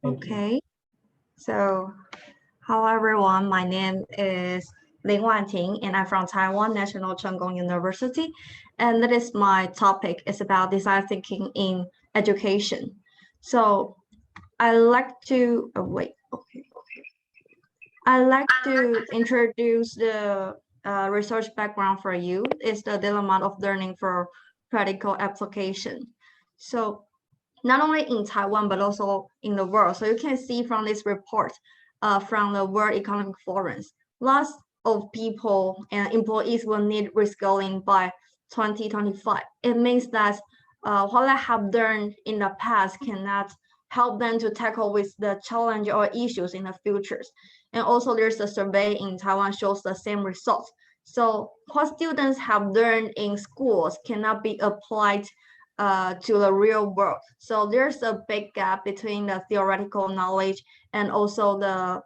Okay, so hello everyone. My name is Wan-Ting, and I'm from Taiwan National Cheng University. And that is my topic. It's about design thinking in education. So I like to I like to introduce the research background for you. It's the dilemma of learning for practical application. So not only in Taiwan, but also in the world. So you can see from this report from the World Economic Forums, lots of people and employees will need reskilling by 2025. It means that what I have learned in the past cannot help them to tackle with the challenge or issues in the futures. And also there's a survey in Taiwan shows the same results. So what students have learned in schools cannot be applied to the real world. So there's a big gap between the theoretical knowledge and also the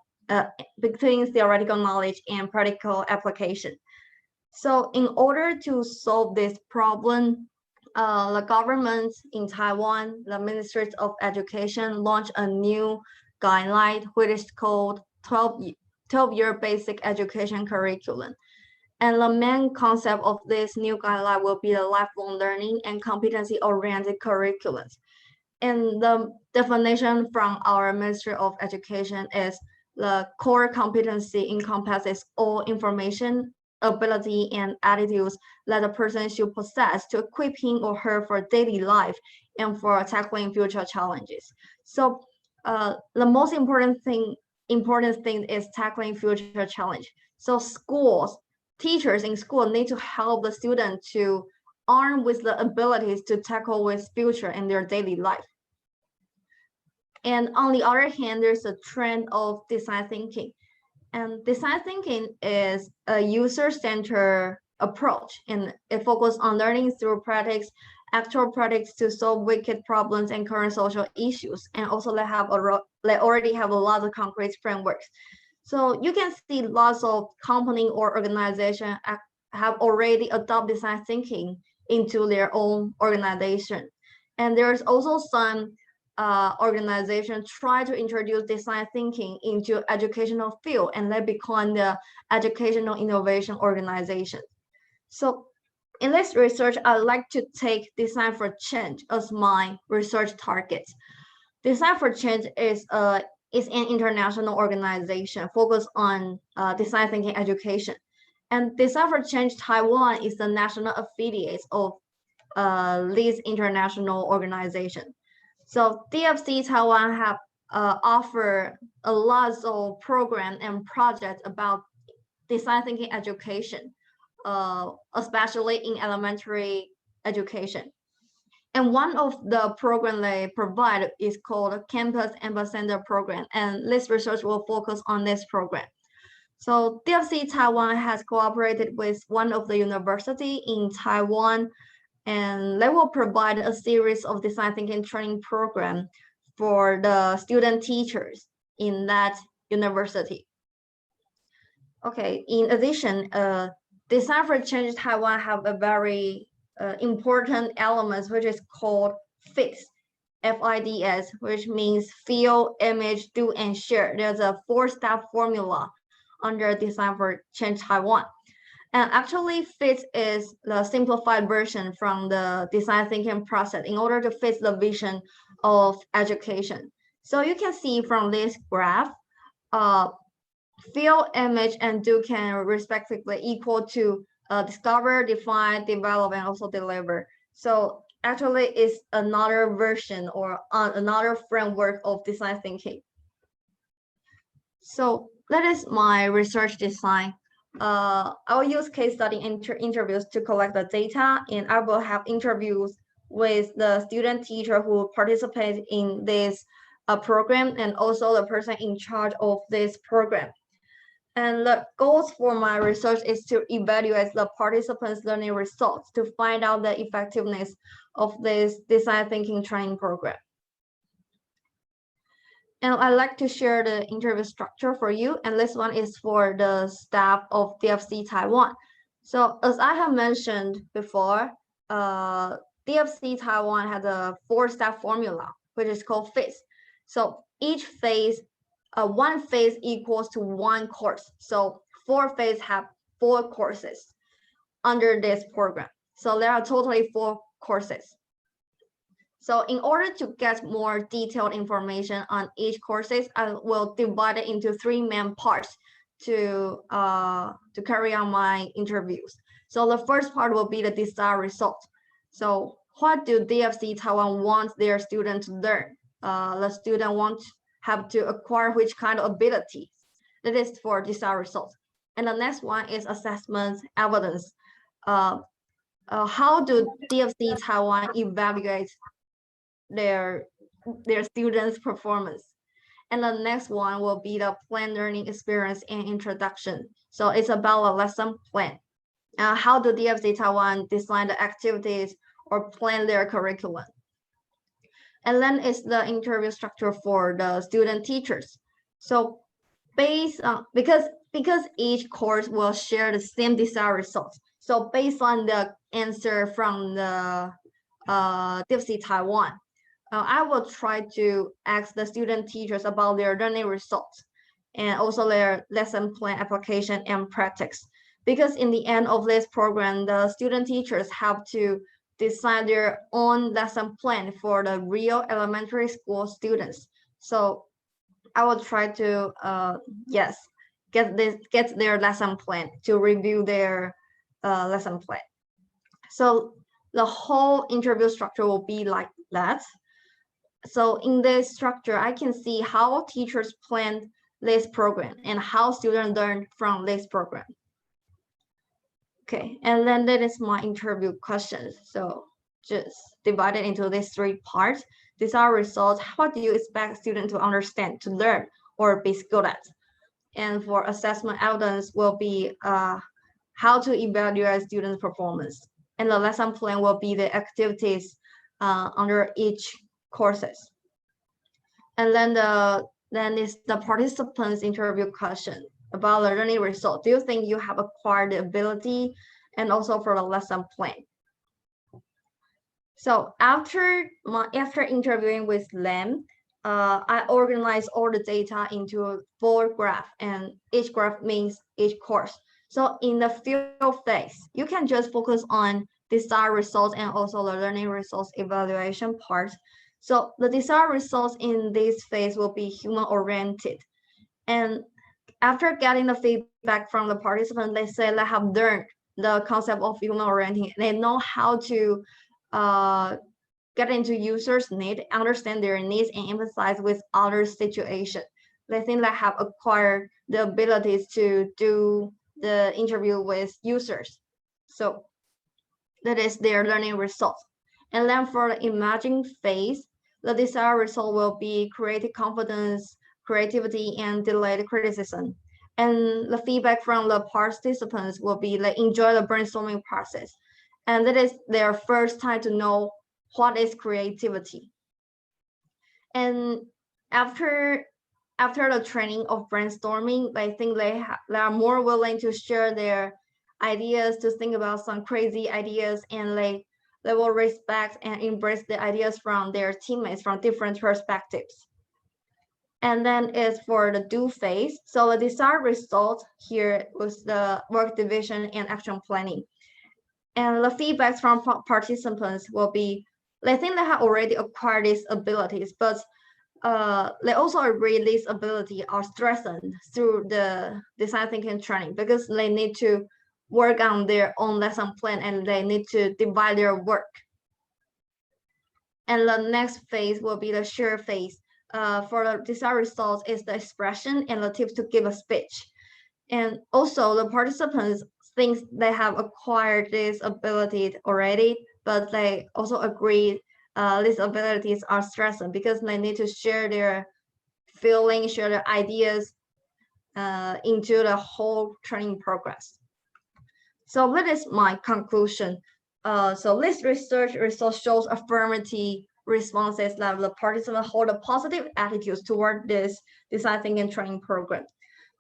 between theoretical knowledge and practical application. So in order to solve this problem, the government in Taiwan, the Ministry of Education launched a new guideline, which is called 12-year basic education curriculum. And the main concept of this new guideline will be the lifelong learning and competency-oriented curriculums. And the definition from our Ministry of Education is the core competency encompasses all information, ability, and attitudes that a person should possess to equip him or her for daily life and for tackling future challenges. So the most important thing is tackling future challenge. So schools, teachers in school need to help the student to arm with the abilities to tackle with future in their daily life. And on the other hand, there's a trend of design thinking. And design thinking is a user-centered approach, and it focuses on learning through practice, actual practice to solve wicked problems and current social issues. And also they already have a lot of concrete frameworks. So you can see lots of company or organization have already adopted design thinking into their own organization. And there's also some organizations try to introduce design thinking into educational field, and they become the educational innovation organization. So in this research, I like to take design for change as my research target. Design for Change is an international organization focused on design thinking education. And Design for Change Taiwan is the national affiliate of this international organization. So DFC Taiwan have offer a lot of program and projects about design thinking education, especially in elementary education. And one of the program they provide is called Campus Ambassador Program, and this research will focus on this program. So DFC Taiwan has cooperated with one of the university in Taiwan, and they will provide a series of design thinking training program for the student teachers in that university. Okay, in addition, Design for Change Taiwan have a very important elements, which is called FIDS, FIDS, which means feel, image, do, and share. There's a 4-step formula under Design for Change Taiwan. And actually, FIDS is the simplified version from the design thinking process in order to fit the vision of education. So you can see from this graph, feel, image, and do can respectively equal to discover, define, develop, and also deliver. So actually, it's another version or another framework of design thinking. So that is my research design. I will use case study interviews to collect the data, and I will have interviews with the student teacher who participate in this program and also the person in charge of this program. And the goals for my research is to evaluate the participants' learning results to find out the effectiveness of this design thinking training program. And I'd like to share the interview structure for you. And this one is for the staff of DFC Taiwan. So as I have mentioned before, DFC Taiwan has a 4-step formula, which is called FIDS. So each phase, one phase equals to one course. So 4 phases have 4 courses under this program. So there are totally 4 courses. So in order to get more detailed information on each courses, I will divide it into 3 main parts to carry on my interviews. So the first part will be the desired result. So what do DFC Taiwan want their students to learn? The student have to acquire which kind of abilities. That is for desired results. And the next one is assessment evidence. How do DFC Taiwan evaluate their students' performance? And the next one will be the planned learning experience and introduction. So it's about a lesson plan. How do DFC Taiwan design the activities or plan their curriculum? And then it's the interview structure for the student teachers. So based on, because each course will share the same desired results. So based on the answer from the Dfc Taiwan, I will try to ask the student teachers about their learning results and also their lesson plan application and practice. Because in the end of this program, the student teachers have to design their own lesson plan for the real elementary school students. So I will try to get their lesson plan to review their lesson plan. So the whole interview structure will be like that. So in this structure, I can see how teachers plan this program and how students learn from this program. Okay, and then that is my interview questions. So just divide it into these 3 parts. These are results. What do you expect students to understand, to learn, or be good at? And for assessment evidence will be how to evaluate students' performance. And the lesson plan will be the activities under each courses. And then is the participants interview question about the learning result. Do you think you have acquired the ability? And also for the lesson plan. So after interviewing with them, I organized all the data into 4 graphs, and each graph means each course. So in the field phase, you can just focus on desired results and also the learning results evaluation part. So the desired results in this phase will be human-oriented. And after getting the feedback from the participants, they say they have learned the concept of human-oriented. They know how to get into users' need, understand their needs, and emphasize with other situations. They think they have acquired the abilities to do the interview with users. So that is their learning results. And then for the emerging phase, the desired result will be creative confidence, creativity, and delayed criticism. And the feedback from the participants will be they enjoy the brainstorming process. And that is their first time to know what is creativity. And after the training of brainstorming, I think they are more willing to share their ideas, to think about some crazy ideas, and they will respect and embrace the ideas from their teammates from different perspectives. And then is for the do phase. So the desired result here was the work division and action planning. And the feedbacks from participants will be, they think they have already acquired these abilities, but they also agree these abilities are strengthened through the design thinking training because they need to work on their own lesson plan and they need to divide their work. And the next phase will be the share phase. For the desired results is the expression and the tips to give a speech. And also the participants think they have acquired this ability already, but they also agree these abilities are strengthened because they need to share their feelings, share their ideas into the whole training progress. So that is my conclusion. So this research result shows affirmative responses that the participants hold a positive attitudes toward this design thinking training program.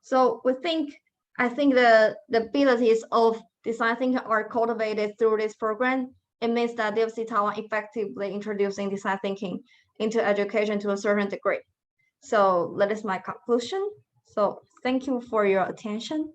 So I think the abilities of design thinking are cultivated through this program. It means that DFC Taiwan effectively introducing design thinking into education to a certain degree. So that is my conclusion. So thank you for your attention.